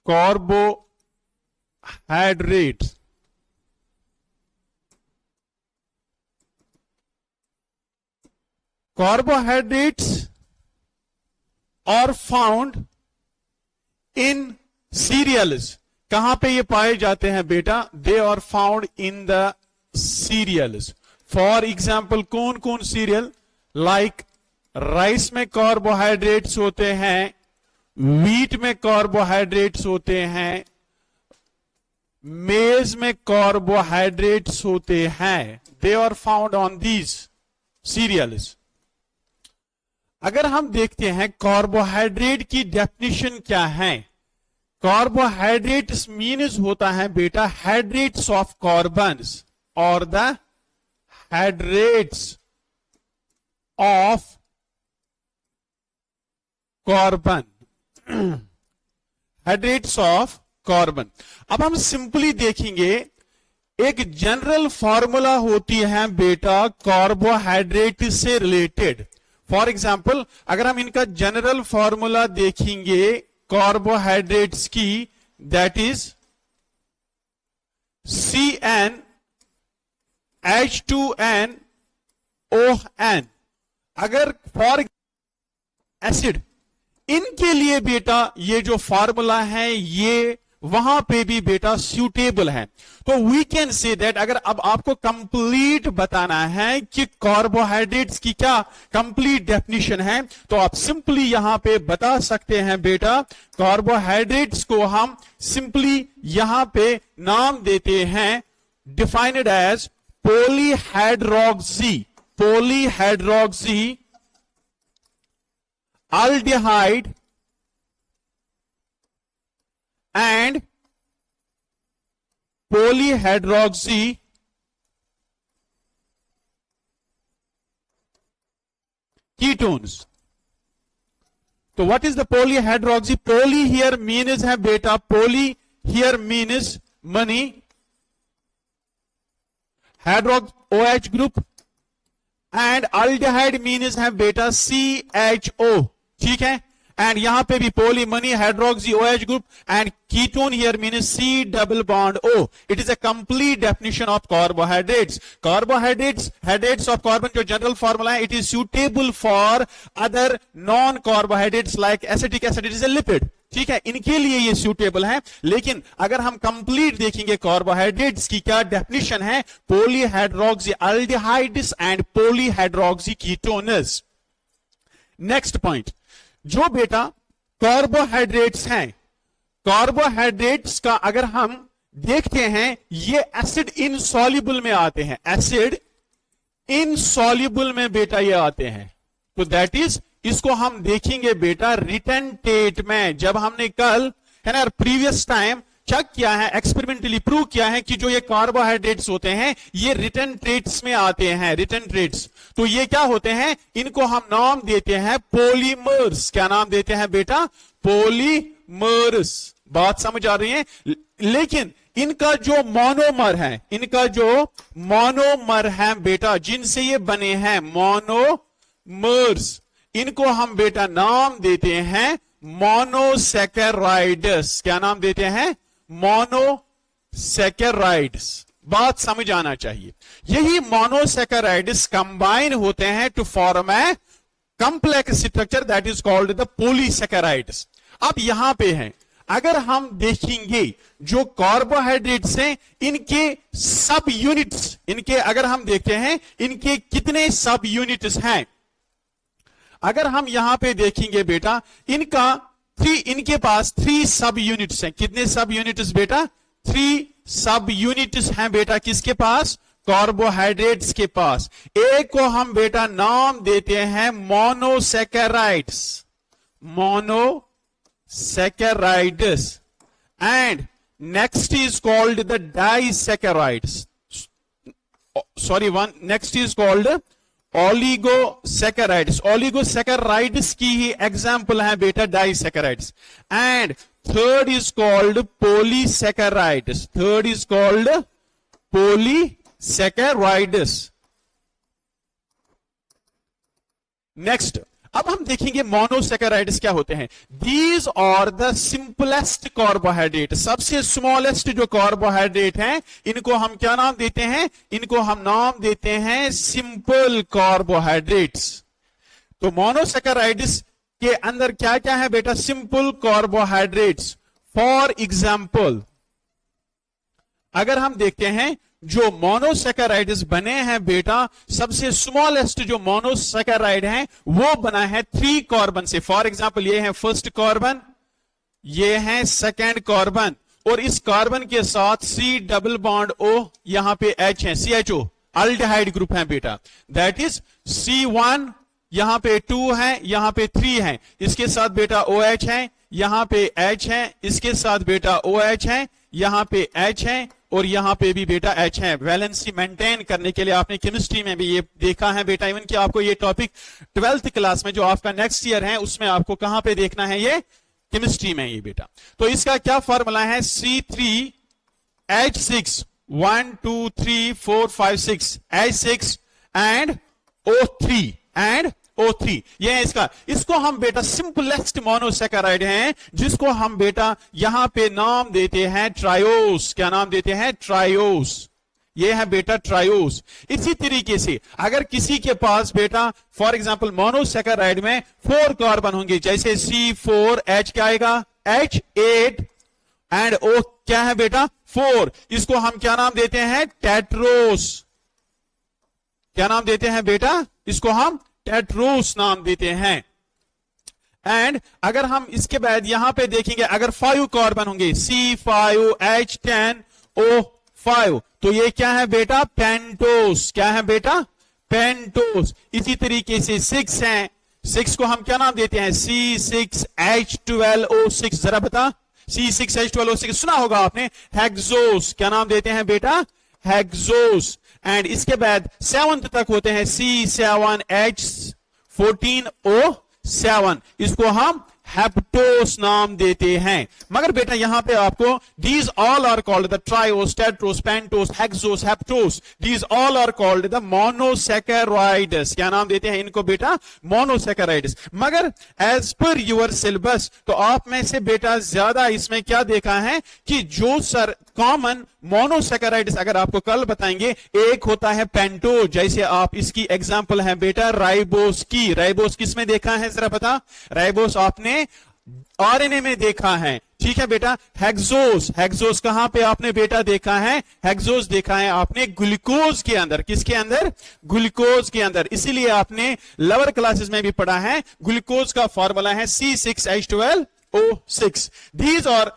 carbohydrates. Carbohydrates are found in cereals. कहां पे ये पाए जाते हैं बेटा? They are found in the cereals. For example, कौन कौन सीरियल? लाइक राइस में कार्बोहाइड्रेट्स होते हैं, व्हीट में कार्बोहाइड्रेट्स होते हैं, मेज में कार्बोहाइड्रेट्स होते हैं. They are found on these cereals. अगर हम देखते हैं कार्बोहाइड्रेट की डेफिनेशन क्या है? कार्बोहाइड्रेट्स मीन्स होता है बेटा हाइड्रेट्स ऑफ कार्बन्स और the hydrates of carbon. Hydrates of carbon. अब हम सिंपली देखेंगे, एक जनरल फॉर्मूला होती है बेटा कार्बोहाइड्रेट से रिलेटेड. फॉर एग्जाम्पल अगर हम इनका जनरल फॉर्मूला देखेंगे कार्बोहाइड्रेट्स की, दैट इज CnH2nOn. अगर फॉर एसिड, इनके लिए बेटा ये जो फॉर्मूला है ये वहां पे भी बेटा सूटेबल है. तो वी कैन से दैट अगर अब आपको कंप्लीट बताना है कि कार्बोहाइड्रेट्स की क्या कंप्लीट डेफिनेशन है, तो आप सिंपली यहां पे बता सकते हैं बेटा कार्बोहाइड्रेट्स को हम सिंपली यहां पे नाम देते हैं defined as polyhydroxy aldehyde and polyhydroxy ketones. So what is the polyhydroxy? Poly here means है बेटा, poly here means money, hydrox OH group, and aldehyde means है बेटा CHO. ठीक है. एंड यहां पे भी poly many hydroxy OH group and ketone here means C double bond O. It is a complete definition of carbohydrates. Carbohydrates hydrates of carbon जो general formula है, it is suitable for other non carbohydrates like acetic acid, it is a lipid. ठीक है, इनके लिए ये suitable है. लेकिन अगर हम कंप्लीट देखेंगे कार्बोहाइड्रेट्स की क्या डेफिनेशन है, polyhydroxy aldehydes and polyhydroxy ketones. Next point, जो बेटा कार्बोहाइड्रेट्स हैं, कार्बोहाइड्रेट्स का अगर हम देखते हैं ये एसिड इनसॉल्युबल में आते हैं, एसिड इनसॉल्युबल में बेटा ये आते हैं. तो दैट इज, इसको हम देखेंगे बेटा रिटेंटेट में. जब हमने कल है ना प्रीवियस टाइम चेक किया है, एक्सपेरिमेंटली प्रूव किया है कि जो ये कार्बोहाइड्रेट्स होते हैं ये रिटेंट्रेट्स में आते हैं. रिटेंट्रेट्स तो ये क्या होते हैं, इनको हम नाम देते हैं पॉलीमर्स. क्या नाम देते हैं बेटा? पॉलीमर्स. बात समझ आ रही है? लेकिन इनका जो मोनोमर है बेटा, जिनसे ये बने हैं मोनोमर्स, इनको हम बेटा नाम देते हैं मोनोसैकेराइड्स. क्या नाम देते हैं? मोनोसैकेराइड्स. बात समझ आना चाहिए. यही मोनोसैकेराइड्स कंबाइन होते हैं to form a complex structure that is called the polysaccharides. अब यहां पे हैं, अगर हम देखेंगे जो कार्बोहाइड्रेट्स हैं इनके सब यूनिट्स, इनके अगर हम देखते हैं इनके कितने सब यूनिट्स हैं, अगर हम यहां पे देखेंगे बेटा इनके पास 3 सब यूनिट्स हैं. कितने सब यूनिट्स बेटा? 3 सब यूनिट्स हैं बेटा. किसके पास? कार्बोहाइड्रेट्स के पास. एक को हम बेटा नाम देते हैं monosaccharides, monosaccharides, and next is called the disaccharides. Next is called oligosaccharides. Oligosaccharides की ही एग्जांपल है बेटा disaccharides. And third is called polysaccharides. Next अब हम देखेंगे मोनोसैकेराइड्स क्या होते हैं। These are the simplest carbohydrate, सबसे स्मॉलेस्ट जो कार्बोहाइड्रेट हैं, इनको हम क्या नाम देते हैं, इनको हम नाम देते हैं सिंपल कार्बोहाइड्रेट्स। तो मोनोसैकेराइड्स के अंदर क्या क्या है बेटा, सिंपल कार्बोहाइड्रेट्स। फॉर एग्जाम्पल अगर हम देखते हैं जो मोनोसैकेराइड्स बने हैं बेटा, सबसे स्मॉलेस्ट जो मोनोसैकेराइड है वो बना है 3 कार्बन से। फॉर एग्जांपल ये है फर्स्ट कार्बन, ये है सेकंड कार्बन, और इस कार्बन के साथ C डबल बॉन्ड O, यहां पे H है, CHO अल्डिहाइड ग्रुप है बेटा। दैट इज C1, यहां पे 2 है, यहां पे 3 है, इसके साथ बेटा OH है, यहां पे H है, इसके साथ बेटा OH है, यहां पे H है, और यहां पे भी बेटा H है। वैलेंसी मेंटेन करने के लिए आपने केमिस्ट्री में भी ये देखा है बेटा, इवन कि आपको ये टॉपिक 12th क्लास में जो आपका नेक्स्ट ईयर है उसमें आपको कहां पे देखना है, ये केमिस्ट्री में ये बेटा। तो इसका क्या फॉर्मूला है, C3H6 1 2 3 4 5 6 H6 and O3 and O3, ये है इसका। इसको हम बेटा सिंपलेस्ट मोनोसैकेराइड हैं, जिसको हम बेटा यहां पे नाम देते हैं ट्रायोस। क्या नाम देते हैं, ट्रायोस। ये है बेटा ट्रायोस। इसी तरीके से अगर किसी के पास बेटा फॉर एग्जांपल मोनोसैकेराइड में 4 कार्बन होंगे, जैसे C4H क्या आएगा, H8 एंड O क्या है बेटा 4, इसको हम क्या नाम देते हैं, टेट्रोस। क्या नाम देते हैं बेटा, इसको हम टेट्रोस नाम देते हैं। एंड अगर हम इसके बाद यहां पे देखेंगे, अगर 5 कार्बन होंगे C5H10O5, तो ये क्या है बेटा, पेंटोस। क्या है बेटा, पेंटोस। इसी तरीके से 6 है, 6 को हम क्या नाम देते हैं, C6H12O6। जरा बता, C6H12O6 सुना होगा आपने, हेक्सोस। क्या नाम देते हैं बेटा, हेक्सोस। एंड इसके बाद 7th तक होते हैं C7H14O7, इसको हम हेप्टोस नाम देते हैं। मगर बेटा यहां पे आपको these all are called the triose, tetrose, pentose, hexose, heptose, these all are called the monosaccharides. क्या नाम देते हैं इनको बेटा, मोनोसैकेराइड्स। मगर एज पर यूर सिलेबस, तो आप में से बेटा ज्यादा इसमें क्या देखा है कि जो सर कॉमन मोनोसैकेराइड्स अगर आपको कल बताएंगे, एक होता है पेंटोस, जैसे आप इसकी एग्जांपल है बेटा राइबोस की। राइबोस किस में देखा है, जरा बता, राइबोस आपने आरएनए में देखा है, ठीक है बेटा। हेक्सोस, हेक्सोस कहां पे आपने बेटा देखा है, हेक्सोस देखा है आपने ग्लूकोज के अंदर। किसके अंदर, ग्लूकोज के अंदर। इसीलिए आपने लोअर क्लासेस में भी पढ़ा है, ग्लूकोज का फॉर्मूला है C6H12O6। These are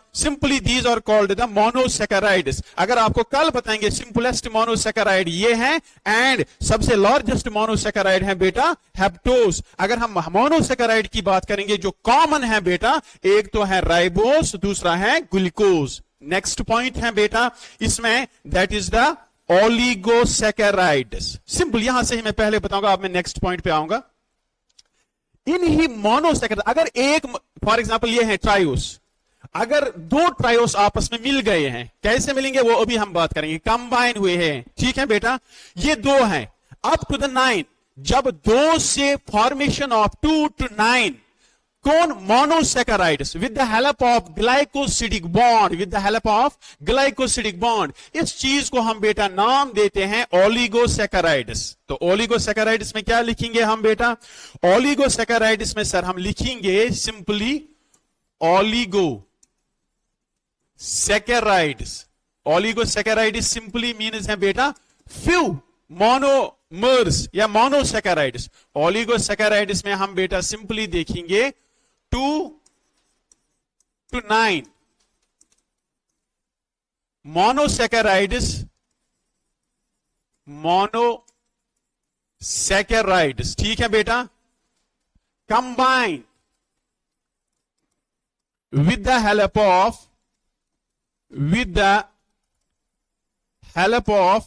called the monosaccharides। अगर आपको कल बताएंगे सिंपलेस्ट मोनोसैकेराइड ये है, एंड सबसे लार्जेस्ट मोनोसैकेराइड है बेटा हेप्टोस। अगर हम मोनोसैकेराइड की बात करेंगे जो कॉमन है बेटा, एक तो है राइबोस, दूसरा है ग्लूकोज। नेक्स्ट पॉइंट है बेटा इसमें, that is the oligosaccharides. Simple, यहां से ही मैं पहले बताऊंगा, अब मैं नेक्स्ट पॉइंट पे आऊंगा। इन ही मोनोसैकेराइड, अगर एक फॉर एग्जांपल ये है ट्रायोस, अगर 2 ट्रायोस आपस में मिल गए हैं, कैसे मिलेंगे वो अभी हम बात करेंगे, कंबाइन हुए हैं, ठीक है बेटा। ये 2 हैं अप टू द 9, जब 2 से फॉर्मेशन ऑफ 2 to 9, कौन, monosaccharides with the help of glycosidic bond, with the help of glycosidic bond, इस चीज को हम बेटा नाम देते हैं ओलिगोसैकेराइड्स। तो ओलिगोसैकेराइड्स में क्या लिखेंगे हम बेटा, ओलिगोसैकेराइड्स में सर हम लिखेंगे simply oligosaccharides. Oligosaccharides simply means है बेटा फ्यू मोनोमर्स या मोनोसैकेराइड्स। ओलिगोसैकेराइड्स में हम बेटा सिंपली देखेंगे 2 to 9 मोनोसैकेराइड्स, ठीक है बेटा, combine with the help of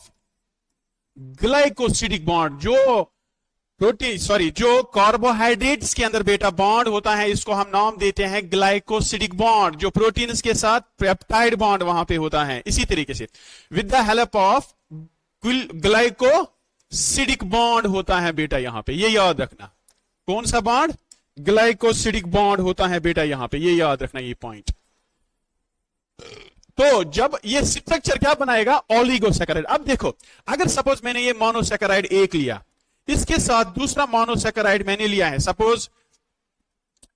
glycosidic bond. जो प्रोटीन जो कार्बोहाइड्रेट्स के अंदर बेटा बॉन्ड होता है, इसको हम नाम देते हैं ग्लाइकोसिडिक बॉन्ड। जो प्रोटीन्स के साथ पेप्टाइड बॉन्ड वहां पे होता है, इसी तरीके से with the help of glycosidic bond होता है बेटा यहां पे, ये याद रखना। कौन सा बॉन्ड? ग्लाइकोसिडिक बॉन्ड होता है बेटा यहां पे, ये याद रखना ये पॉइंट। तो जब ये स्ट्रक्चर क्या बनाएगा? ओलिगोसैकेराइड। अब देखो, अगर सपोज मैंने ये मोनोसैकेराइड एक लिया, इसके साथ दूसरा मोनोसैकेराइड मैंने लिया है, सपोज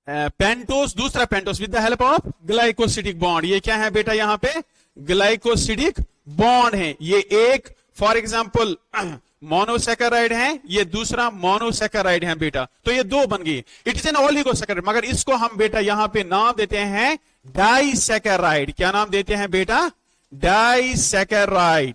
पेंटोस, दूसरा pentose with the help of glycosidic bond. ये क्या है बेटा? यहां पे ग्लाइकोसिडिक बॉन्ड है। ये एक फॉर एग्जांपल मोनोसैकेराइड है, ये दूसरा मोनोसैकेराइड है बेटा, तो ये दो बन गई। इट इज एन ओलिगोसैकेराइड, मगर इसको हम बेटा यहां पे नाम देते हैं डाइसैकेराइड। क्या नाम देते हैं बेटा? डाइसैकेराइड।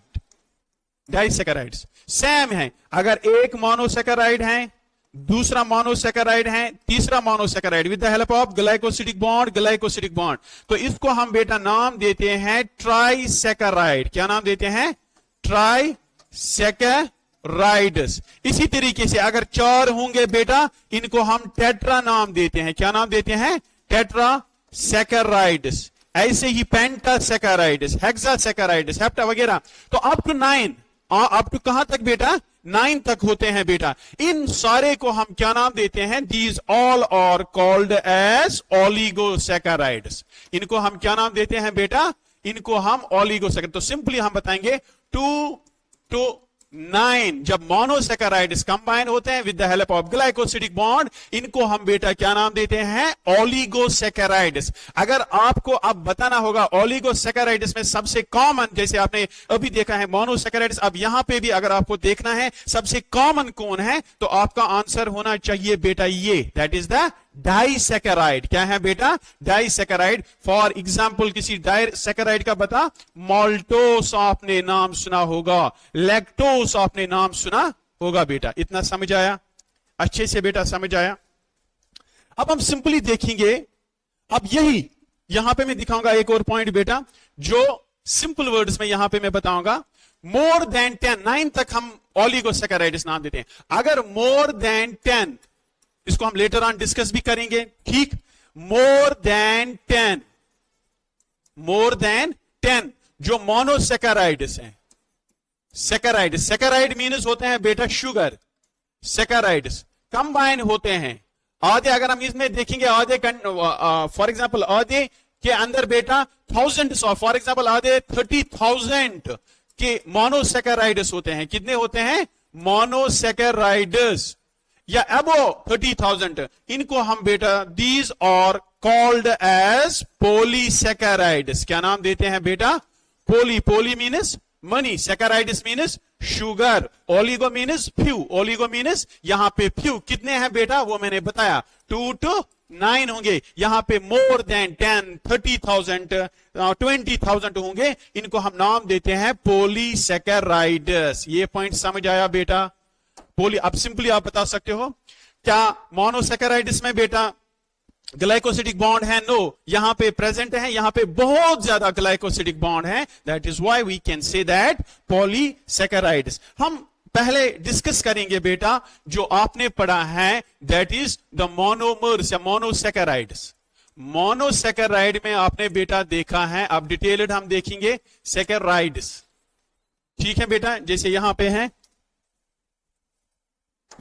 डाइसैकेराइड्स सेम है। अगर एक मोनोसैकेराइड है, दूसरा मोनोसैकेराइड है, तीसरा monosaccharide with the help of glycosidic bond, glycosidic bond, तो इसको हम बेटा नाम देते हैं ट्राइसैकेराइड। क्या नाम देते हैं? ट्राइसैकेराइड्स। इसी तरीके से अगर चार होंगे बेटा, इनको हम टेट्रा नाम देते हैं। क्या नाम देते हैं? टेट्रासैकेराइड्स। ऐसे ही पेंटासैकेराइड्स, हेक्सासैकेराइड्स, हेप्टा वगैरह। तो अप टू 9, अप टू कहां तक बेटा? 9 तक होते हैं बेटा। इन सारे को हम क्या नाम देते हैं? These all are called as oligosaccharides. इनको हम क्या नाम देते हैं बेटा? इनको हम ओलिगोसैकेराइड। तो सिंपली हम बताएंगे 2 to 9 जब मोनोसैकेराइड्स कंबाइन होते हैं with the help of glycosidic bond, इनको हम बेटा क्या नाम देते हैं? ओलिगोसैकेराइड्स। अगर आपको अब बताना होगा ओलिगोसैकेराइड्स में सबसे कॉमन, जैसे आपने अभी देखा है मोनोसैकेराइड्स, अब यहां पे भी अगर आपको देखना है सबसे कॉमन कौन है, तो आपका आंसर होना चाहिए बेटा ये, दैट इज द डाइसैकेराइड। क्या है बेटा? डाइसैकेराइड। फॉर एग्जांपल किसी डाइसैकेराइड का बता, माल्टोस आपने नाम सुना होगा, लैक्टोस आपने नाम सुना होगा बेटा। इतना समझ आया? अच्छे से बेटा समझ आया? अब हम सिंपली देखेंगे, अब यही यहां पे मैं दिखाऊंगा एक और पॉइंट बेटा, जो सिंपल वर्ड्स में यहां पे मैं बताऊंगा। मोर देन 10, 9 तक हम ओलिगोसैकेराइड्स नाम देते हैं। अगर मोर देन 10, इसको हम लेटर ऑन डिस्कस भी करेंगे, ठीक? मोर देन 10, मोर देन 10 जो मोनोसैकेराइड्स हैं, सैकेराइड मीन्स होते हैं बेटा शुगर, सैकेराइड्स कंबाइन होते हैं। आधे अगर हम इसमें देखेंगे, आधे फॉर एग्जांपल आधे के अंदर बेटा थाउजेंड्स ऑफ, फॉर एग्जांपल आधे 30,000 के मोनोसैकेराइड्स होते हैं। कितने होते हैं? मोनोसैकेराइड्स, या अबो 30,000, इनको हम बेटा these are called as polysaccharides. क्या नाम देते हैं बेटा? Poly, poly means many, saccharides means sugar, oligo means few, oligo means यहां पे फ्यू। कितने हैं बेटा? वो मैंने बताया 2 to 9 होंगे। यहां पे मोर देन 10, 30,000, 20,000 होंगे, इनको हम नाम देते हैं पॉलीसैकेराइड्स। ये पॉइंट समझ आया बेटा? पोली, अब सिंपली आप बता सकते हो क्या मोनोसैकेराइड्स में बेटा ग्लाइकोसिडिक बॉन्ड है? नो, यहां पे प्रेजेंट है, यहां पे बहुत ज्यादा ग्लाइकोसिडिक बॉन्ड है, that is why we can say that polysaccharides. हम पहले डिस्कस करेंगे बेटा जो आपने पढ़ा है, दैट इज द मोनोमर्स या मोनोसैकेराइड्स। मोनोसैकेराइड में आपने बेटा देखा है, अब डिटेल्ड हम देखेंगे सैकेराइड्स, ठीक है बेटा? जैसे यहां पे है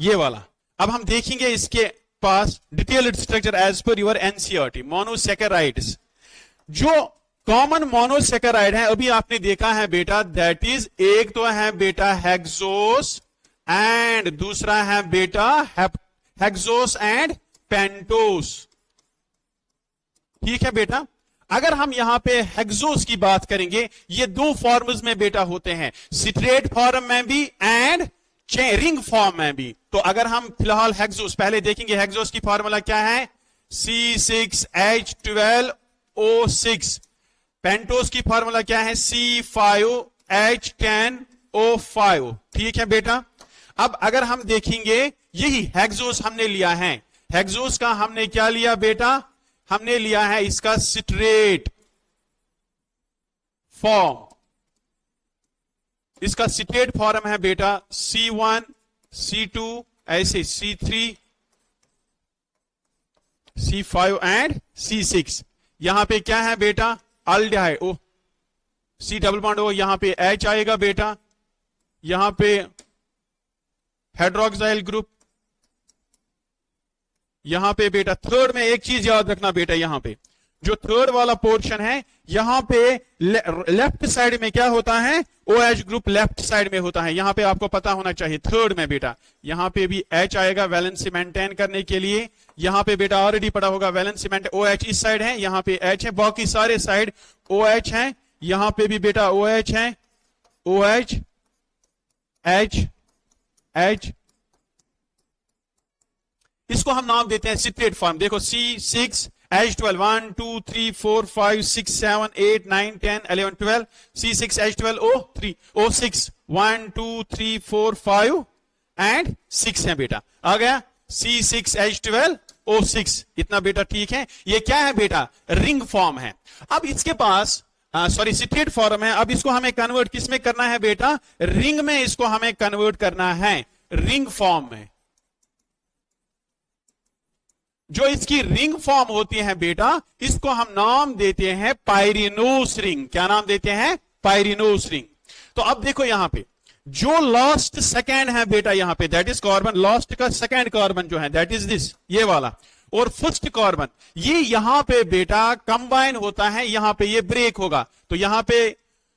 ये वाला। अब हम देखेंगे इसके पास detailed structure as per your NCERT. Monosaccharides, जो कॉमन मोनोसैकेराइड है अभी आपने देखा है बेटा, दैट इज एक तो है बेटा हेक्सोस एंड दूसरा है बेटा हेक्सोस एंड पेंटोस, ठीक है बेटा? अगर हम यहां पे हेक्सोस की बात करेंगे, ये दो फॉर्म्स में बेटा होते हैं, सिट्रेट फॉर्म में भी एंड रिंग फॉर्म में भी। तो अगर हम फिलहाल हेक्सोस पहले देखेंगे, हेक्सोस की फार्मूला क्या है? C6H12O6। पेंटोस की फार्मूला क्या है? C5H10O5, ठीक है बेटा? अब अगर हम देखेंगे, यही हेक्सोस हमने लिया है, हेक्सोस का हमने क्या लिया बेटा? हमने लिया है इसका सिट्रेट फॉर्म। इसका सिट्रेट फॉर्म है बेटा C1, C2, ऐसे C3, C5 एंड C6। यहां पे क्या है बेटा? अल्डिहाइड, ओ C डबल बॉन्ड ओ, यहां पे H आएगा बेटा, यहां पे हाइड्रोक्साइल ग्रुप, यहां पे बेटा थर्ड में एक चीज याद रखना बेटा, यहां पे जो थर्ड वाला पोर्शन है, यहां पे लेफ्ट साइड में क्या होता है, OH ग्रुप लेफ्ट साइड में होता है। यहां पे आपको पता होना चाहिए थर्ड में बेटा, यहां पे भी H आएगा वैलेंसी मेंटेन करने के लिए। यहां पे बेटा ऑलरेडी पड़ा होगा वैलेंसी मेंटेन, OH इस साइड है, यहां पे H है, बाकी सारे साइड OH है। यहां पे भी बेटा OH है, OH H H, इसको हम नाम देते हैं सिट्रेट फॉर्म। देखो C6H12 1 2 3 4 5 6 7 8 9 10 11 12 C6H12 O3 O6 1 2 3 4 5 and 6 है बेटा, आ गया C6H12 O6, इतना बेटा ठीक है। ये क्या है बेटा, रिंग फॉर्म है। अब इसके पास सॉरी सिट्रेट फॉर्म है। अब इसको हमें कन्वर्ट किस में करना है बेटा, रिंग में इसको हमें कन्वर्ट करना है, रिंग फॉर्म में। जो इसकी रिंग फॉर्म होती है बेटा, इसको हम नाम देते हैं पाइरिनोस रिंग। क्या नाम देते हैं, पाइरिनोस रिंग। तो अब देखो यहां पे जो लास्ट सेकेंड है बेटा, यहां पे दैट इज कार्बन, लास्ट का सेकेंड कार्बन जो है दैट इज दिस, ये वाला, और फर्स्ट कार्बन ये यहां पे बेटा कंबाइन होता है, यहां पे ये ब्रेक होगा। तो यहां पे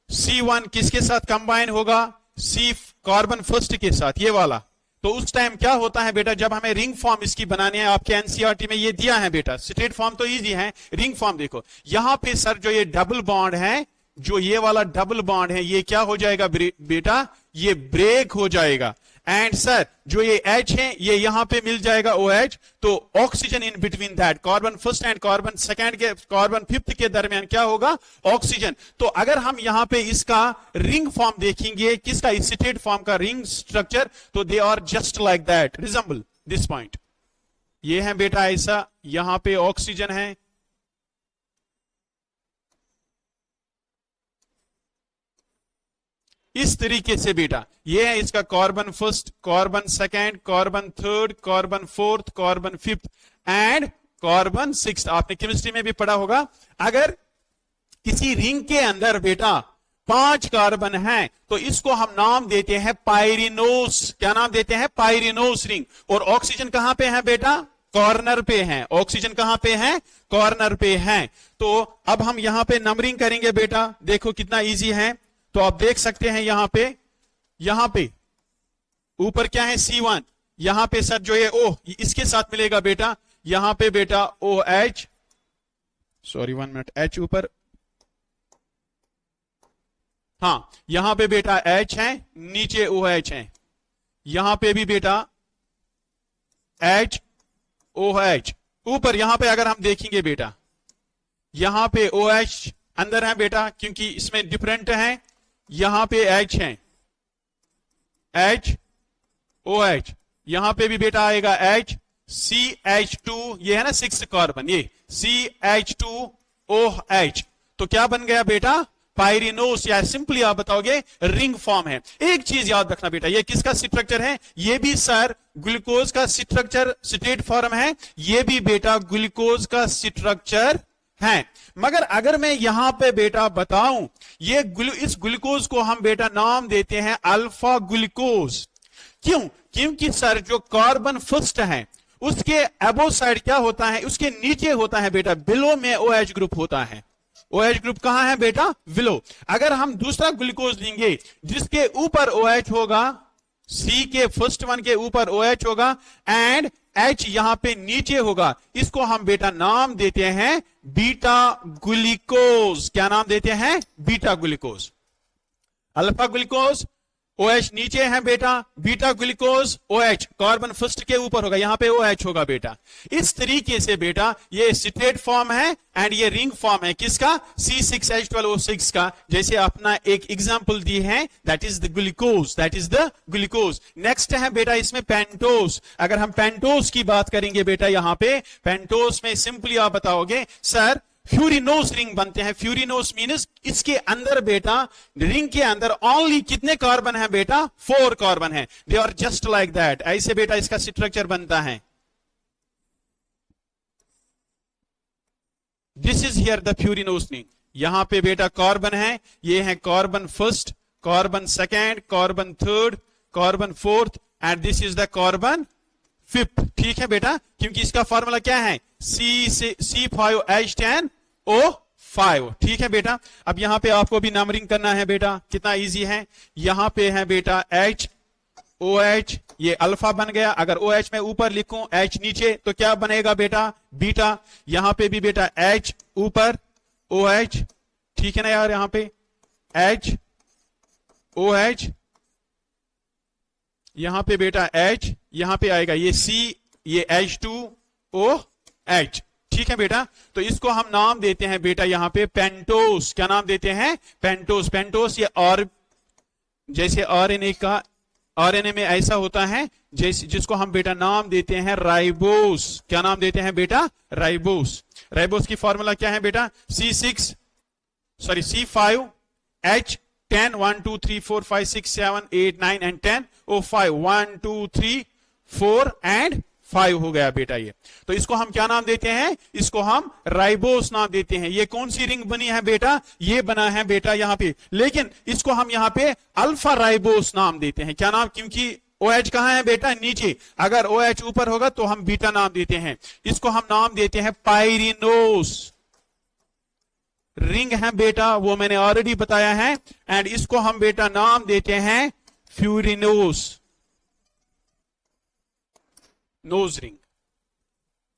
C1 किसके साथ कंबाइन होगा, C कार्बन फर्स्ट के साथ, ये वाला। तो उस टाइम क्या होता है बेटा, जब हमें रिंग फॉर्म इसकी बनानी है, आपके एनसीईआरटी में ये दिया है बेटा, स्ट्रेट फॉर्म तो इजी है, रिंग फॉर्म देखो यहां पे सर जो ये डबल बॉन्ड है, जो ये वाला डबल बॉन्ड है, ये क्या हो जाएगा बेटा, ये ब्रेक हो जाएगा। एंड सर जो ये H है ये यहां पे मिल जाएगा OH, तो oxygen in between that, carbon first and carbon second के कार्बन फिफ्थ के दरमियान क्या होगा, ऑक्सीजन। तो अगर हम यहां पे इसका रिंग फॉर्म देखेंगे, किसका, स्ट्रेट फॉर्म का रिंग स्ट्रक्चर, तो they are just like that, resemble this point. ये है बेटा ऐसा, यहां पे ऑक्सीजन है, इस तरीके से बेटा। ये है इसका carbon first, carbon second, carbon third, carbon fourth, carbon fifth and carbon sixth. आपने केमिस्ट्री में भी पढ़ा होगा। अगर किसी रिंग के अंदर बेटा 5 कार्बन हैं, तो इसको हम नाम देते हैं पाइरिनोस। क्या नाम देते हैं, पाइरिनोस रिंग। और ऑक्सीजन कहां पे है बेटा, कॉर्नर पे है। ऑक्सीजन कहां पे है, कॉर्नर पे है। तो अब हम यहां पे नंबरिंग करेंगे बेटा, देखो कितना इजी है। तो आप देख सकते हैं यहां पे ऊपर क्या है, C1, यहां पे सर जो ये O इसके साथ मिलेगा बेटा, यहां पे बेटा OH, सॉरी 1 मिनट, H ऊपर, हाँ यहां पे बेटा H है, नीचे OH है, यहां पे भी बेटा H OH, ऊपर यहां पे अगर हम देखेंगे बेटा, यहां पे OH अंदर है बेटा, क्योंकि इसमें डिफरेंट है। यहां पे H है, H OH, यहां पे भी बेटा आएगा H CH2, ये है ना 6 कार्बन, ये CH2OH। तो क्या बन गया बेटा, पाइरिनोस, या सिंपली आप बताओगे रिंग फॉर्म है। एक चीज याद रखना बेटा, ये किसका स्ट्रक्चर है, ये भी सर ग्लूकोज का स्ट्रक्चर, स्ट्रेट फॉर्म है, ये भी बेटा ग्लूकोज का स्ट्रक्चर है। मगर अगर मैं यहां पे बेटा बताऊं, ये इस ग्लूकोज को हम बेटा नाम देते हैं अल्फा ग्लूकोज। क्यों, क्योंकि सर जो कार्बन फर्स्ट है उसके अबो साइड क्या होता है, उसके नीचे होता है बेटा, बिलो में OH ग्रुप होता है। OH ग्रुप कहां है बेटा, बिलो। अगर हम दूसरा ग्लूकोज लेंगे जिसके ऊपर OH होगा, C के फर्स्ट वन के ऊपर OH होगा एंड H यहां पे नीचे होगा, इसको हम बेटा नाम देते हैं बीटा ग्लूकोज। क्या नाम देते हैं, beta glucose. Alpha glucose, OH नीचे है बेटा, beta glucose OH carbon first के ऊपर होगा, यहां पे OH होगा बेटा। इस तरीके से बेटा ये स्ट्रेट फॉर्म है एंड ये रिंग फॉर्म है, किसका, C6H12O6 का। जैसे अपना एक एग्जांपल दी है, that is the glucose, that is the glucose. Next है बेटा इसमें पेंटोस। अगर हम पेंटोस की बात करेंगे बेटा, यहां पे पेंटोस में सिंपली आप बताओगे सर फ्यूरिनोस रिंग बनते हैं। फ्यूरिनोस मीन्स इसके अंदर बेटा, रिंग के अंदर ओनली कितने कार्बन है बेटा, 4 कार्बन है। They are just like that, ऐसे बेटा इसका स्ट्रक्चर बनता है। This is here the furanose ring. यहां पे बेटा कार्बन है, ये है carbon first, carbon second, carbon third, carbon fourth and this is the carbon fifth, ठीक है बेटा, क्योंकि इसका फॉर्मूला क्या है, C5H10O5, ठीक है बेटा। अब यहां पे आपको भी नंबरिंग करना है बेटा, कितना इजी है। यहां पे है बेटा HOH, ये अल्फा बन गया। अगर OH में ऊपर लिखूं H नीचे तो क्या बनेगा बेटा, बीटा। यहां पे भी बेटा H ऊपर OH, ठीक है ना यार, यहां पे HOH, यहां पे बेटा H, यहां पे आएगा ये C, ये H2OH, ठीक है बेटा। तो इसको हम नाम देते हैं बेटा यहां पे पेंटोस। क्या नाम देते हैं, पेंटोस। पेंटोस ये और जैसे आरएनए का, आरएनए में ऐसा होता है जैसे जिसको हम बेटा नाम देते हैं राइबोस। क्या नाम देते हैं बेटा, राइबोस। राइबोस की फॉर्मूला क्या है बेटा, C5H10 1 2 3 4 5 6 7 8 9 and 10 O5 1 2 3 4 and 5 हो गया बेटा ये। तो इसको हम क्या नाम देते हैं, इसको हम राइबोस नाम देते हैं। ये कौन सी रिंग बनी है बेटा, ये बना है बेटा यहां पे, लेकिन इसको हम यहां पे अल्फा राइबोस नाम देते हैं। क्या नाम, क्योंकि OH कहां है बेटा, नीचे। अगर OH ऊपर होगा तो हम बीटा नाम देते हैं। इसको हम नाम देते हैं पायरिनोस। रिंग है बेटा, वो मैंने ऑलरेडी बताया है। एंड इसको हम बेटा नाम देते हैं फ्यूरिनोस, नोज रिंग।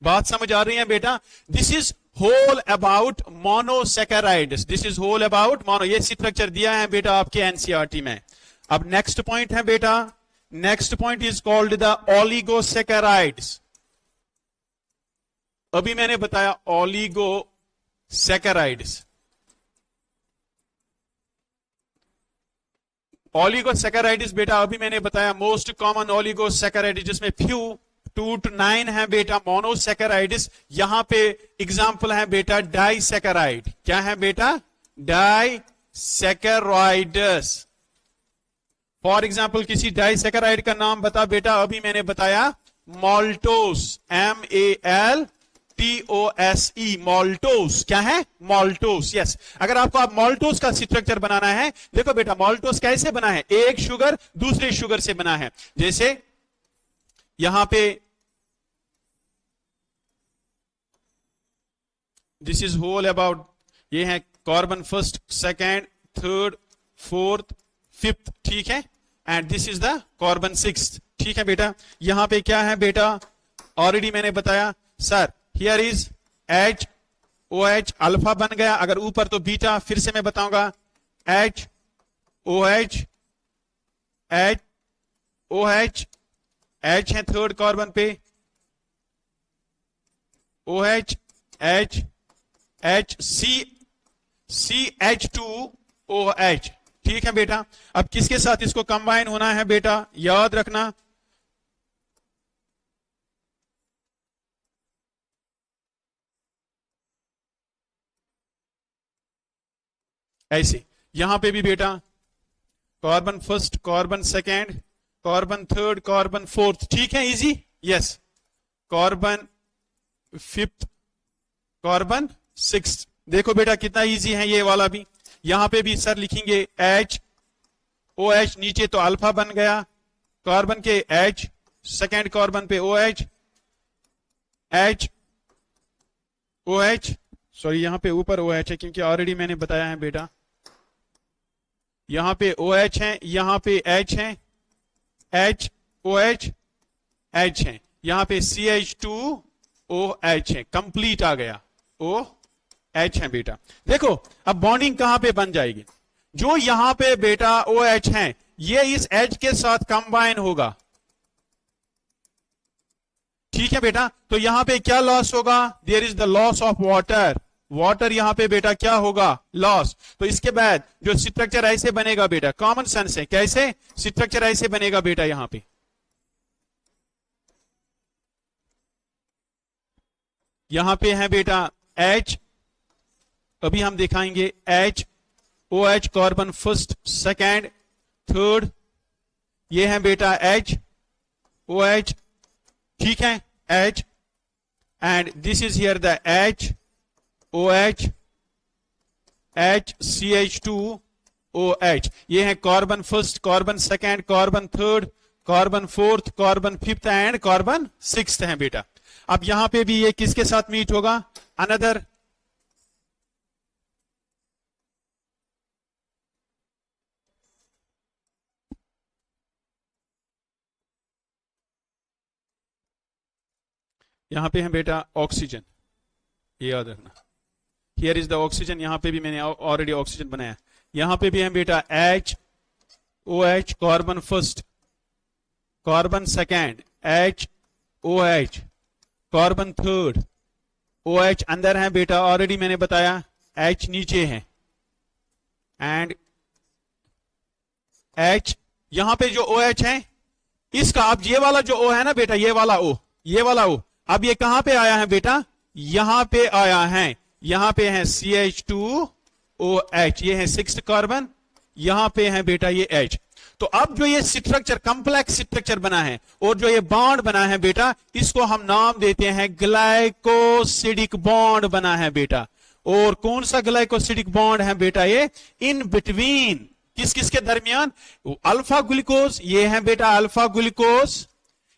बात समझ आ रही है बेटा। This is whole about monosaccharides, this is whole about mono. ये स्ट्रक्चर दिया है बेटा आपके एनसीईआरटी में। अब नेक्स्ट पॉइंट है बेटा, next point is called the oligosaccharides. अभी मैंने बताया ओलिगोसैकेराइड्स। ओलिगोसैकेराइड्स बेटा अभी मैंने बताया मोस्ट कॉमन ओलिगोसैकेराइड्स, जिसमें फ्यू 2 to 9 है बेटा मोनोसैकेराइड्स। यहां पे एग्जांपल है बेटा डाइसैकेराइड। क्या है बेटा, डाइसैकेराइड्स। फॉर एग्जांपल किसी डाइसैकेराइड का नाम बता बेटा। अभी मैंने बताया माल्टोस, MALTOSE, माल्टोस। क्या है, माल्टोस। यस, अगर आपको आप माल्टोस का स्ट्रक्चर बनाना है, देखो बेटा माल्टोस कैसे बना है, एक शुगर दूसरे शुगर से बना है। जैसे यहां पे दिस इज होल अबाउट, ये है carbon first, second, third, fourth, fifth, ठीक है। And this is the carbon sixth, ठीक है बेटा। यहां पे क्या है बेटा, ऑलरेडी मैंने बताया sir, here is HOH, alpha बन गया। अगर ऊपर तो बीटा। फिर से मैं बताऊंगा HOH, HOH, H है थर्ड कार्बन पे, OH, H, CH2OH, ठीक है बेटा। अब किसके साथ इसको कंबाइन होना है बेटा, याद रखना ऐसे। यहां पे भी बेटा carbon first, carbon second, carbon third, carbon fourth, ठीक है, easy. Yes, carbon fifth, carbon sixth. देखो बेटा कितना इजी है ये वाला भी। यहां पे भी सर लिखेंगे HOH, नीचे तो अल्फा बन गया, कार्बन के H, सेकेंड कार्बन पे OH, HOH, सॉरी यहां पे ऊपर OH है क्योंकि ऑलरेडी मैंने बताया है बेटा। यहां पे OH है, यहां पे H है, HOH, H है, यहां पे CH2OH है, कंप्लीट आ गया, OH है बेटा। देखो अब बॉन्डिंग कहां पे बन जाएगी, जो यहां पे बेटा OH है ये इस H के साथ कंबाइन होगा, ठीक है बेटा। तो यहां पे क्या लॉस होगा, there is the loss of water. Water यहां पे बेटा क्या होगा, लॉस। तो इसके बाद जो स्ट्रक्चर ऐसे बनेगा बेटा, कॉमन सेंस है, कैसे स्ट्रक्चर ऐसे बनेगा बेटा, यहां पे है बेटा H, अभी हम दिखाएंगे HOH, carbon first, second, third, ये है बेटा HOH, ठीक है, H, and this is here the HOH, CH2OH, ये है carbon first, carbon second, carbon third, carbon fourth, carbon fifth and carbon sixth है बेटा। अब यहां पे भी ये किसके साथ मीट होगा? अनदर यहां पे है बेटा ऑक्सीजन, ये याद रखना। हियर इज द ऑक्सीजन, यहां पे भी मैंने ऑलरेडी ऑक्सीजन बनाया। यहां पे भी है बेटा HOH, carbon first, carbon second, HOH, carbon third, OH अंदर है बेटा, ऑलरेडी मैंने बताया, H नीचे है, एंड H यहां पे जो OH है इसका, अब ये वाला जो O है ना बेटा, ये वाला O, ये वाला O, अब ये कहां पे आया है बेटा? यहां पे आया है, यहां पे है CH2OH, ये है सिक्स्थ कार्बन, यहां पे है बेटा ये H। तो अब जो ये स्ट्रक्चर, कंप्लेक्स स्ट्रक्चर बना है और जो ये बॉन्ड बना है बेटा, इसको हम नाम देते हैं ग्लाइकोसिडिक बॉन्ड बना है बेटा। और कौन सा ग्लाइकोसिडिक बॉन्ड है बेटा? ये इन बिटवीन, किस किस के दरमियान? अल्फा ग्लूकोज, ये है बेटा अल्फा ग्लूकोज,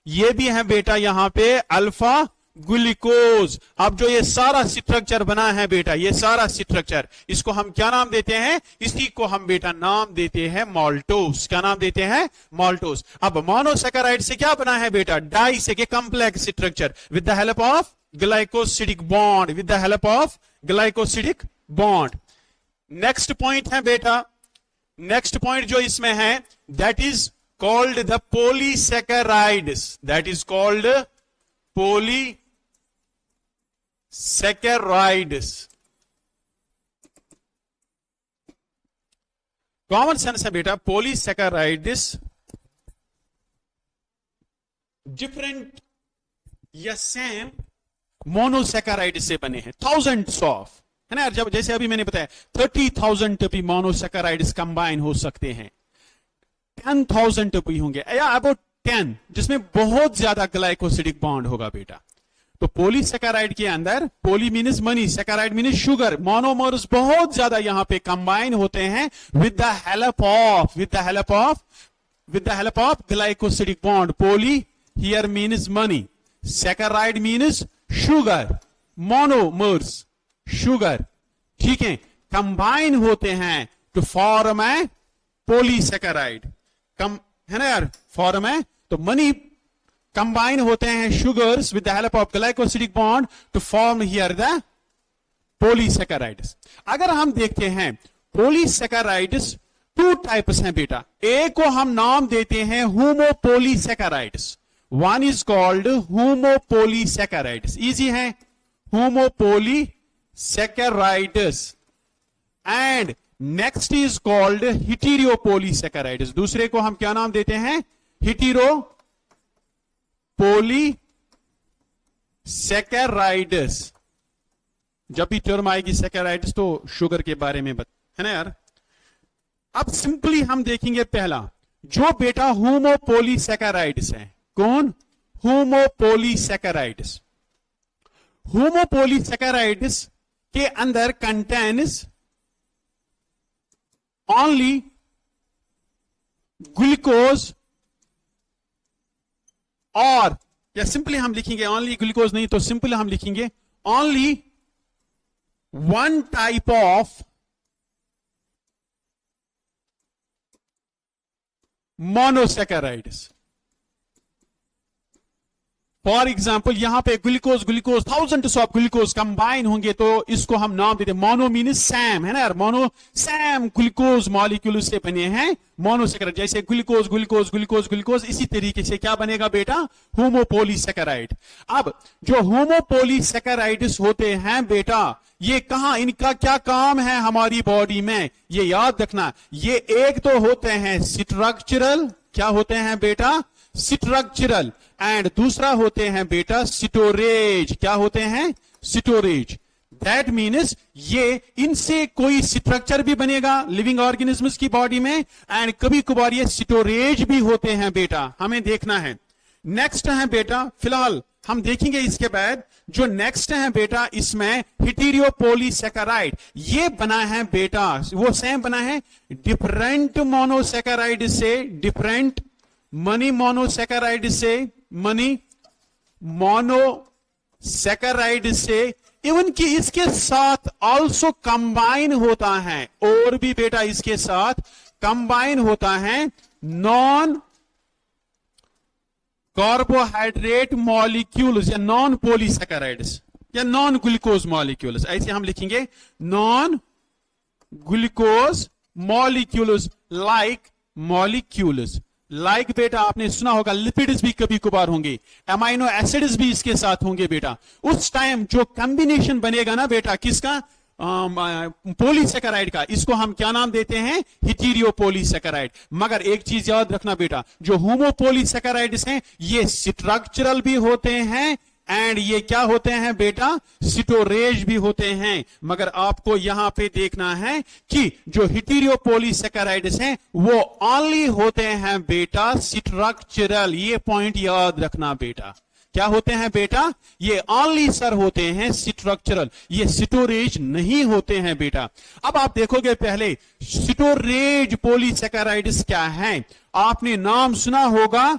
ये भी है बेटा यहां पे अल्फा ग्लूकोज। अब जो ये सारा स्ट्रक्चर बना है बेटा, ये सारा स्ट्रक्चर, इसको हम क्या नाम देते हैं? इसी को हम बेटा नाम देते हैं माल्टोस। क्या नाम देते हैं? माल्टोस। अब मोनोसैकेराइड से क्या बना है बेटा? डाई से, के complex structure with the help of glycosidic bond, with the help of glycosidic bond. Next point है बेटा, नेक्स्ट पॉइंट जो इसमें है, that is called the polysaccharides, that is called polysaccharides। Common sense है बेटा, polysaccharides डिफरेंट या same monosaccharide से बने हैं, थाउजेंड्स ऑफ, है ना। जब जैसे अभी मैंने बताया 30,000 भी मोनोसैकेराइड्स कंबाइन हो सकते हैं, 10,000 भी होंगे, या अबाउट 10, जिसमें बहुत ज्यादा ग्लाइकोसिडिक बॉन्ड होगा बेटा। तो पॉलीसैकेराइड के अंदर, poly means many, saccharide means sugar, monomers बहुत ज्यादा यहां पे कंबाइन होते हैं with the help of glycosidic bond. Poly here means many, saccharide means sugar, monomers sugar, ठीक है, कंबाइन होते हैं टू फॉर्म ए पॉलीसैकेराइड, कम है ना यार, फॉर्म है। तो मनी कंबाइन होते हैं sugars with the help of glycosidic bond to form here the polysaccharides. अगर हम देखते हैं पॉलीसैकेराइड्स टू टाइप्स हैं बेटा, एक को हम नाम देते हैं होमोपोलीसैकेराइड्स, वन इज कॉल्ड होमोपोलीसैकेराइड्स, इजी है, होमोपोलीसैकेराइड्स, एंड नेक्स्ट इज कॉल्ड हेटेरोपोलीसैकेराइड्स, दूसरे को हम क्या नाम देते हैं? हेटेरोपोलीसैकेराइड्स। जब भी टर्म आएगी सैकेराइड्स तो शुगर के बारे में है ना यार। अब सिंपली हम देखेंगे पहला जो बेटा होमोपोलीसैकेराइड्स है, कौन? होमोपोलीसैकेराइड्स। होमोपोलीसैकेराइड्स के अंदर कंटेन्स only ग्लूकोज, और या सिंपली हम लिखेंगे only ग्लूकोज नहीं तो सिंपली हम लिखेंगे only one type of monosaccharides। For example यहां पे glucose thousands of glucose combine होंगे तो इसको हम नाम देते हैं मोनो मीन्स सैम, है ना यार, मोनो सैम ग्लूकोज मॉलिक्यूल से बने हैं मोनोसैकेराइड। जैसे ग्लूकोज, इसी तरीके से क्या बनेगा बेटा? होमोपोलीसैकेराइड। अब जो होमोपोलीसैकेराइड्स होते हैं बेटा, ये कहां, इनका क्या काम है हमारी बॉडी में, ये याद रखना। ये एक तो होते हैं स्ट्रक्चरल, क्या होते हैं बेटा? स्ट्रक्चरल, एंड दूसरा होते हैं बेटा स्टोरेज। क्या होते हैं? स्टोरेज। दैट मीन्स ये इनसे कोई स्ट्रक्चर भी बनेगा लिविंग ऑर्गेनिजम्स की बॉडी में, एंड कभी कभार ये स्टोरेज भी होते हैं बेटा, हमें देखना है। नेक्स्ट है बेटा, फिलहाल हम देखेंगे इसके बाद जो नेक्स्ट है बेटा, इसमें हेटेरोपोलीसैकेराइड, ये बना है बेटा, वो सेम बना है डिफरेंट मोनोसैकेराइड से, डिफरेंट मनी मोनोसैकेराइड से, मनी मोनोसैकेराइड से, इवन कि इसके साथ ऑल्सो कंबाइन होता है, और भी बेटा इसके साथ कंबाइन होता है नॉन कार्बोहाइड्रेट मॉलिक्यूल्स या नॉन पॉलीसैकेराइड्स या नॉन ग्लूकोज मॉलिक्यूल्स, ऐसे हम लिखेंगे नॉन ग्लूकोज मॉलिक्यूल्स, लाइक बेटा आपने सुना होगा लिपिड्स भी कभी कभार होंगे, अमाइनो एसिड्स भी इसके साथ होंगे बेटा। उस टाइम जो कॉम्बिनेशन बनेगा ना बेटा किसका, पॉलीसैकेराइड का, इसको हम क्या नाम देते हैं, हिटीरियो पॉलीसैकेराइड। मगर एक चीज याद रखना बेटा, जो होमोपॉलीसैकेराइड्स हैं ये स्ट्रक्चरल भी होते हैं एंड ये क्या होते हैं बेटा, स्टोरेज भी होते हैं। मगर आपको यहां पे देखना है कि जो हिटीरियो पॉलीसैकेराइड्स हैं वो ओनली होते हैं बेटा स्ट्रक्चरल, ये पॉइंट याद रखना बेटा। क्या होते हैं बेटा, ये ओनली सर होते हैं स्ट्रक्चरल, ये स्टोरेज नहीं होते हैं बेटा। अब आप देखोगे पहले स्टोरेज पॉलीसैकेराइड्स क्या है, आपने नाम सुना होगा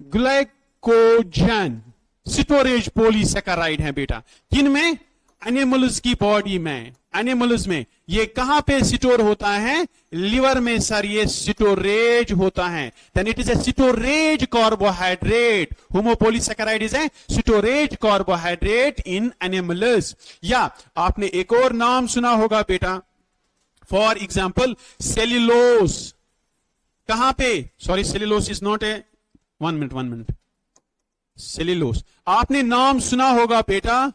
ग्लाइकोजन, स्टोरेज पॉलीसैकेराइड है बेटा। किन में, एनिमल्स की बॉडी में, एनिमल्स में। ये कहां पे स्टोर होता है, लिवर में सर ये स्टोरेज होता है। Then it is a storage carbohydrate, homopolysaccharide is a storage carbohydrate in animals. या आपने एक और नाम सुना होगा बेटा, फॉर एग्जांपल सेल्यूलोज, कहां पे, sorry cellulose is not a, one minute, cellulose आपने नाम सुना होगा बेटा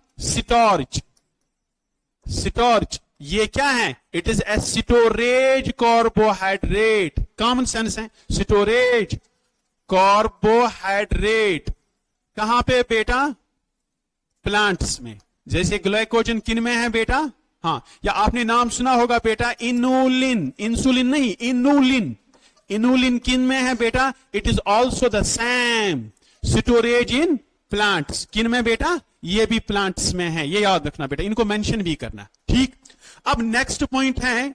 स्टार्च, ये क्या है, it is a storage carbohydrate, common sense है, स्टोरेज कार्बोहाइड्रेट कहां पे बेटा, प्लांट्स में। जैसे ग्लाइकोजन किन में है बेटा, हाँ। या आपने नाम सुना होगा बेटा इनुलिन, इंसुलिन नहीं, इनुलिन किन में है बेटा, it is also the same storage in plants. किन में बेटा, ये भी प्लांट्स में है, ये याद रखना बेटा, इनको मेंशन भी करना, ठीक। अब नेक्स्ट पॉइंट है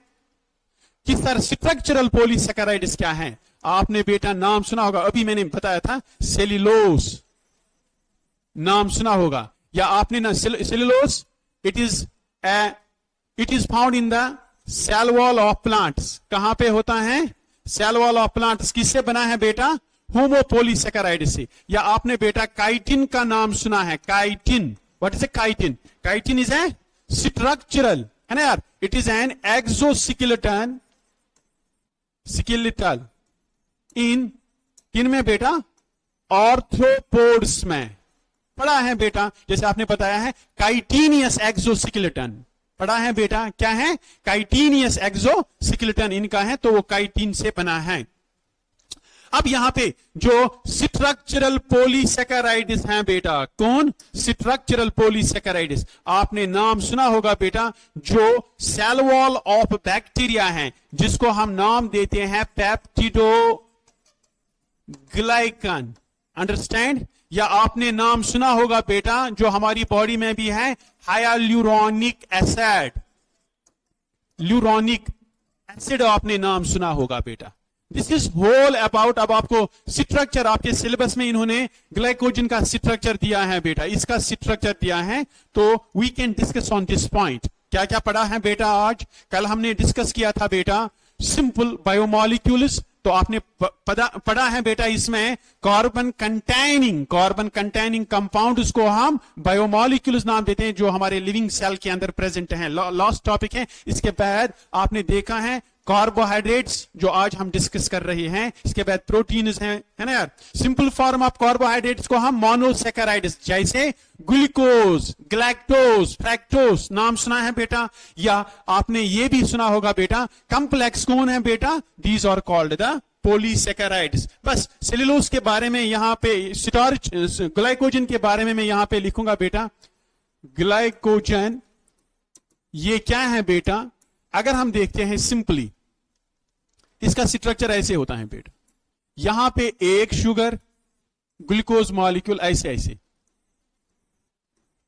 कि सर स्ट्रक्चरल पॉलीसैकेराइड्स क्या है। आपने बेटा नाम सुना होगा, अभी मैंने बताया था सेल्यूलोज, नाम सुना होगा, या आपने ना cellulose, it is found in the cell wall of plants. कहां पे होता है, सेल वॉल ऑफ प्लांट्स। किससे बना है बेटा, होमोपॉलीसैकेराइड से। या आपने बेटा काइटिन का नाम सुना है, chitin, what is a chitin, chitin is a structural, है ना यार, it is an exoskeleton, skeletal in, किन में बेटा, आर्थ्रोपोड्स में पढ़ा है बेटा। जैसे आपने बताया है काइटिनियस एक्सोस्केलेटन, पढ़ा है बेटा, क्या है, काइटिनियस एक्सोस्केलेटन इनका है, तो वो काइटिन से बना है। अब यहां पे जो स्ट्रक्चरल पॉलीसैकेराइड्स हैं बेटा, कौन, स्ट्रक्चरल पॉलीसैकेराइड्स, आपने नाम सुना होगा बेटा, जो सेल वॉल ऑफ बैक्टीरिया हैं, जिसको हम नाम देते हैं पेप्टिडोग्लाइकन, अंडरस्टैंड। या आपने नाम सुना होगा बेटा, जो हमारी बॉडी में भी है, हाइलुरोनिक एसिड, ल्यूरोनिक एसिड आपने नाम सुना होगा बेटा। दिस इज होल अबाउट, अब आपको स्ट्रक्चर आपके सिलेबस में इन्होंने ग्लाइकोजन का स्ट्रक्चर दिया है बेटा, इसका स्ट्रक्चर दिया है, तो we can discuss on this point. क्या क्या पढ़ा है बेटा आज, कल हमने डिस्कस किया था बेटा सिंपल बायोमॉलिक्यूल्स, तो आपने पढ़ा है बेटा इसमें कार्बन कंटेनिंग कंपाउंड, उसको हम बायोमॉलिक्यूल्स नाम देते हैं, जो हमारे लिविंग सेल के अंदर प्रेजेंट हैं। लास्ट टॉपिक है। इसके बाद आपने देखा है कार्बोहाइड्रेट्स, जो आज हम डिस्कस कर रहे हैं। इसके बाद प्रोटीन्स हैं, है ना यार। सिंपल फॉर्म ऑफ कार्बोहाइड्रेट्स को हम मोनोसैकेराइड्स, जैसे ग्लूकोज, गैलेक्टोज, फ्रैक्टोज, नाम सुना है बेटा। या आपने ये भी सुना होगा बेटा कॉम्प्लेक्स कौन है बेटा, these are called the polysaccharides. बस सेल्यूलोज के बारे में यहां पे, स्टार्च, ग्लाइकोजन के बारे में मैं यहां पे लिखूंगा बेटा ग्लाइकोजन, ये क्या है बेटा। अगर हम देखते हैं सिंपली, इसका स्ट्रक्चर ऐसे होता है बेटा, यहां पे एक शुगर, ग्लूकोज मॉलिक्यूल, ऐसे ऐसे,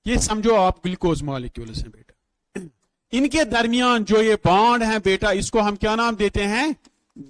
ये समझो आप ग्लूकोज मॉलिक्यूल हैं बेटा। इनके दरमियान जो ये बॉन्ड है बेटा, इसको हम क्या नाम देते हैं,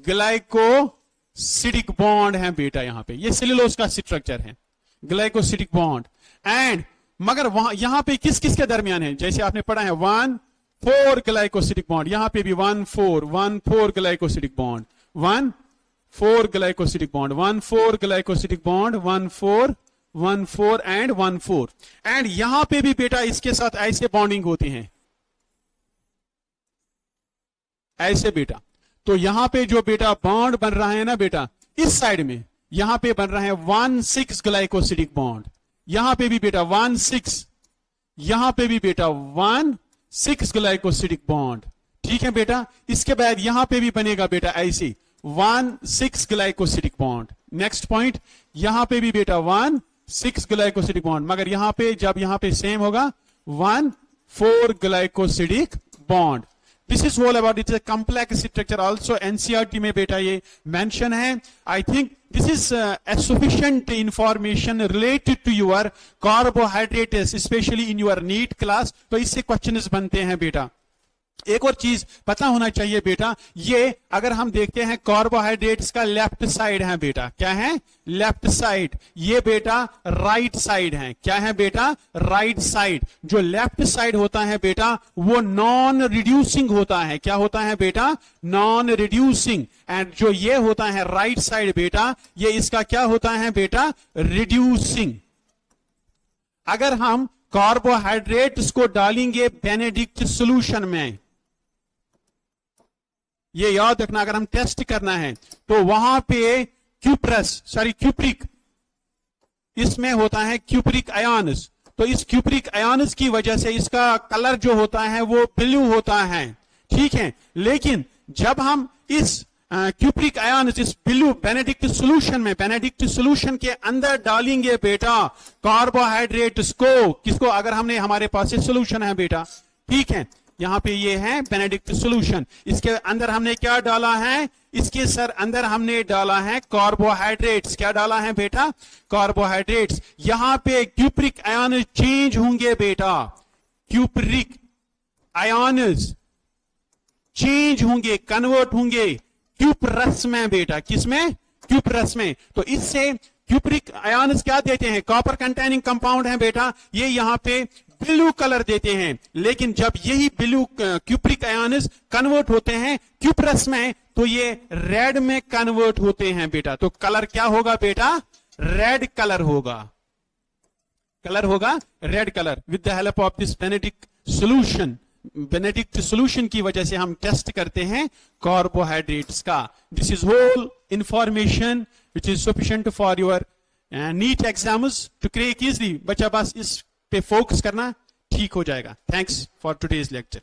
ग्लाइकोसिलेज ग्लाइकोसिडिक बॉन्ड है बेटा, यहां पे ये सेलुलोज का स्ट्रक्चर है, ग्लाइकोसिडिक बॉन्ड। एंड मगर वहां यहां पे किस किस के दरमियान है, जैसे आपने पढ़ा है 1,4 ग्लाइकोसिडिक बॉन्ड, यहां पे भी 1,4 glycosidic bond, 1,4 glycosidic bond, 1,4 glycosidic bond, 1,4 and 1,4। And यहां पे भी बेटा इसके साथ ऐसे बॉन्डिंग होती है, ऐसे बेटा। तो यहां पे जो बेटा बॉन्ड बन रहा है ना बेटा, इस साइड में यहां पे बन रहा है 1,6 ग्लाइकोसिडिक बॉन्ड, यहां पे भी बेटा 1,6, यहां पे भी बेटा 1,6 ग्लाइकोसिडिक बॉन्ड, ठीक है बेटा। इसके बाद यहां पे भी बनेगा बेटा ऐसे 1,6 ग्लाइकोसिडिक बॉन्ड। नेक्स्ट पॉइंट, यहां पे भी बेटा 1,6 ग्लाइकोसिडिक बॉन्ड, मगर यहां पे जब यहां पे सेम होगा 1,4 glycosidic bond. This is all about, it's a complex structure, also NCERT में बेटा ये मेंशन है। I think this is a sufficient information related to your carbohydrates, especially in your NEET class। तो इससे क्वेश्चंस बनते हैं बेटा। एक और चीज पता होना चाहिए बेटा, ये अगर हम देखते हैं कार्बोहाइड्रेट्स का लेफ्ट साइड है बेटा, क्या है, लेफ्ट साइड, ये बेटा राइट साइड है, क्या है बेटा, राइट साइड। जो लेफ्ट साइड होता है बेटा वो नॉन रिड्यूसिंग होता है, क्या होता है बेटा, नॉन रिड्यूसिंग। एंड जो ये होता है राइट साइड बेटा, ये इसका क्या होता है बेटा, रिड्यूसिंग। अगर हम कार्बोहाइड्रेट्स को डालेंगे बेनेडिक्ट सॉल्यूशन में, ये याद रखना, अगर हम टेस्ट करना है तो वहां पे क्यूप्रिक, इसमें होता है क्यूप्रिक आयन्स। तो इस क्यूप्रिक आयन्स की वजह से इसका कलर जो होता है वो ब्लू होता है, ठीक है। लेकिन जब हम इस क्यूप्रिक आयन्स इस ब्लू बेनेडिक्ट सॉल्यूशन में, बेनेडिक्ट सॉल्यूशन के अंदर डालेंगे बेटा कार्बोहाइड्रेट्स को, किसको, अगर हमने, हमारे पास ये सॉल्यूशन है बेटा, ठीक है, यहां पे ये है बेनेडिक्ट सॉल्यूशन, इसके अंदर हमने क्या डाला है, इसके सर अंदर हमने डाला है कार्बोहाइड्रेट्स, क्या डाला है बेटा, कार्बोहाइड्रेट्स। यहां पे क्यूप्रिक आयन चेंज होंगे बेटा, क्यूप्रिक आयन्स चेंज होंगे, कन्वर्ट होंगे क्यूप्रस में बेटा, किसमें, क्यूप्रस में। तो इससे क्यूप्रिक आयन्स क्या देते हैं, कॉपर कंटेनिंग कंपाउंड है बेटा, ये यहां पे ब्लू कलर देते हैं। लेकिन जब यही ब्लू क्यूप्रिक आयन्स कन्वर्ट होते हैं क्यूप्रस में, तो ये रेड में कन्वर्ट होते हैं बेटा। तो कलर क्या होगा बेटा, रेड कलर होगा, कलर होगा red colour, with the help of this Benedict solution. Benedict solution की वजह से हम टेस्ट करते हैं कार्बोहाइड्रेट्स का। This is whole information which is sufficient for your NEET exams to crack easily. बच्चा बस इस पे फोकस करना, ठीक हो जाएगा। Thanks for today's lecture.